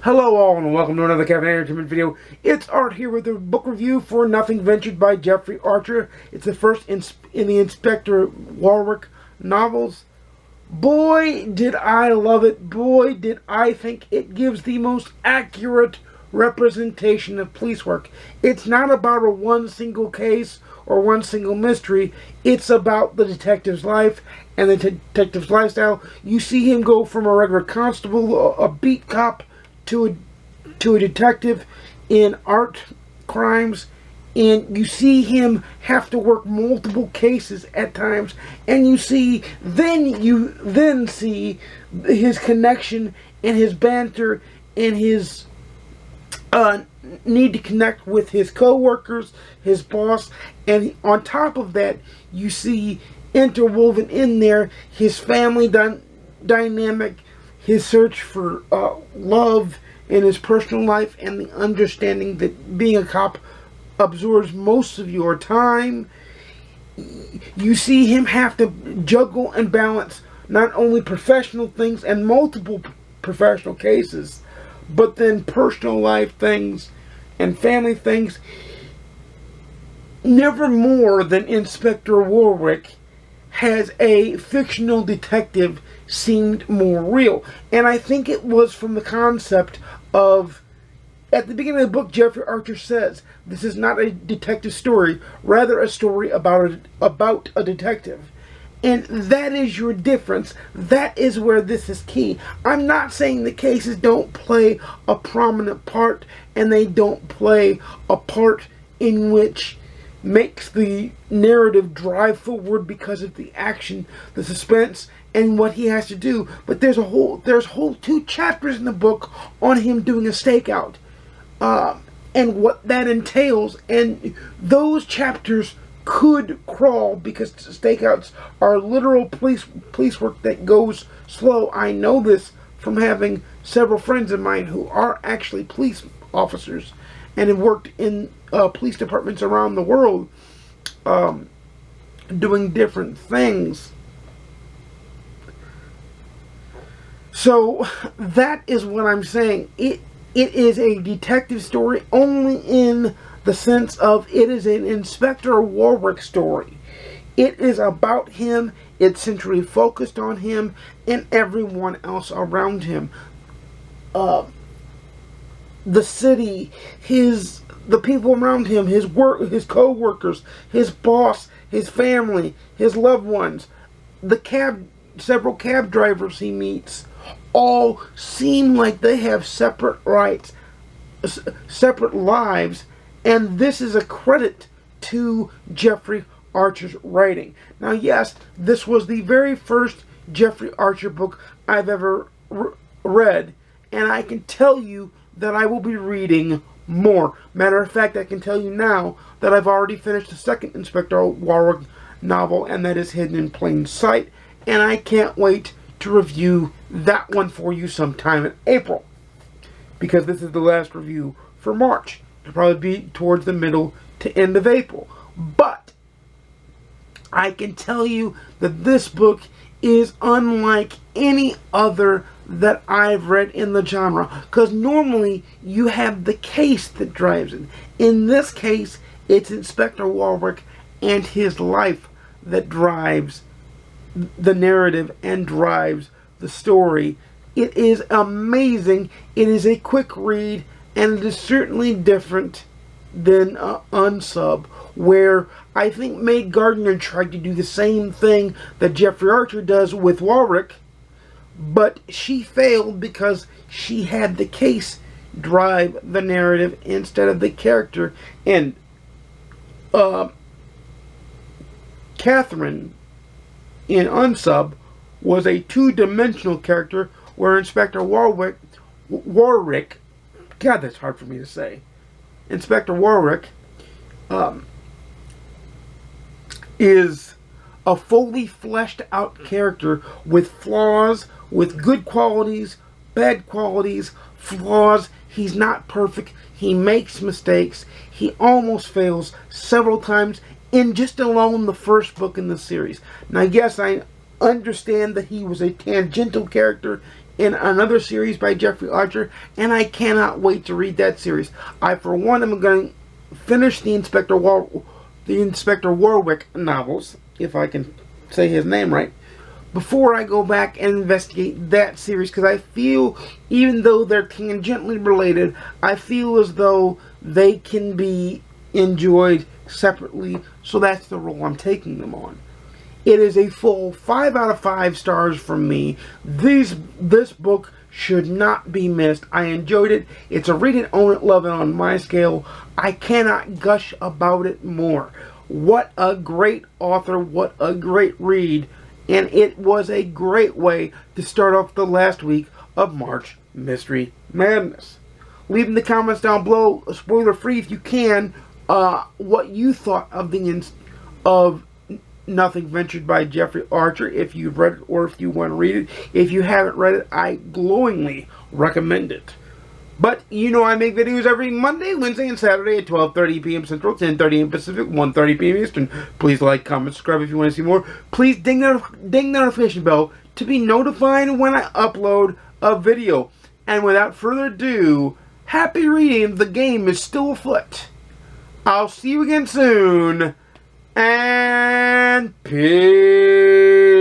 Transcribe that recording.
Hello all and welcome to another Kevin Entertainment video. It's Art here with a book review for Nothing Ventured by Jeffery Archer. It's the first in the Inspector Warwick novels. Boy, did I love it. Boy, did I think it gives the most accurate representation of police work. It's not about a one single case or one single mystery. It's about the detective's life and the detective's lifestyle. You see him go from a regular constable, a beat cop, to a detective in art crimes, and you see him have to work multiple cases at times, and you see his connection and his banter and his need to connect with his co-workers, his boss, and on top of that you see interwoven in there his family dynamic, his search for love in his personal life, and the understanding that being a cop absorbs most of your time. You see him have to juggle and balance not only professional things and multiple professional cases, but then personal life things and family things. Never more than Inspector Warwick has a fictional detective seemed more real. And I think it was from the concept of, at the beginning of the book, Jeffery Archer says, this is not a detective story, rather a story about a detective. And that is your difference. That is where this is key. I'm not saying the cases don't play a prominent part, and they don't play a part in which makes the narrative drive forward because of the action, the suspense, and what he has to do. But there's whole 2 chapters in the book on him doing a stakeout, and what that entails. And those chapters could crawl because stakeouts are literal police work that goes slow. I know this from having several friends of mine who are actually police officers and have worked in police departments around the world, doing different things. So that is what I'm saying. It is a detective story only in the sense of it is an Inspector Warwick story. It is about him. It's centrally focused on him and everyone else around him. The city, the people around him, his work, his co-workers, his boss, his family, his loved ones, several cab drivers he meets, all seem like they have separate rights, separate lives, and this is a credit to Jeffery Archer's writing. Now, yes, this was the very first Jeffery Archer book I've ever read, and I can tell you that I will be reading more. Matter of fact, I can tell you now that I've already finished the second Inspector Warwick novel, and that is Hidden in Plain Sight, and I can't wait to review that one for you sometime in April, because this is the last review for March. It'll probably be towards the middle to end of April. But I can tell you that this book is unlike any other that I've read in the genre, because normally you have the case that drives it. In this case, it's Inspector Warwick and his life that drives the narrative and drives the story. It is amazing. It is a quick read, and it is certainly different than Unsub, where I think May Gardner tried to do the same thing that Jeffery Archer does with Warwick, but she failed because she had the case drive the narrative instead of the character. And Catherine in Unsub was a two-dimensional character, where Inspector Warwick, God, that's hard for me to say. Inspector Warwick is a fully fleshed out character with flaws, with good qualities, bad qualities, flaws. He's not perfect. He makes mistakes. He almost fails several times in just alone the first book in the series. Now, yes, I understand that he was a tangential character in another series by Jeffery Archer, and I cannot wait to read that series. I, for one, am going to finish the Inspector Warwick novels, if I can say his name right, before I go back and investigate that series, because I feel, even though they're tangentially related, I feel as though they can be enjoyed separately, so that's the role I'm taking them on. It is a full 5 out of 5 stars from me. This book should not be missed. I enjoyed it. It's a read it, own it, love it on my scale. I cannot gush about it more. What a great author. What a great read. And it was a great way to start off the last week of March Mystery Madness. Leave in the comments down below, spoiler free if you can, what you thought of Nothing Ventured by Jeffery Archer, if you've read it or if you want to read it. If you haven't read it, I glowingly recommend it. But you know I make videos every Monday, Wednesday, and Saturday at 12:30 p.m. Central, 10:30 p.m. Pacific, 1:30 p.m. Eastern. Please like, comment, subscribe if you want to see more. Please ding the notification bell to be notified when I upload a video. And without further ado, happy reading. The game is still afoot. I'll see you again soon. And peace.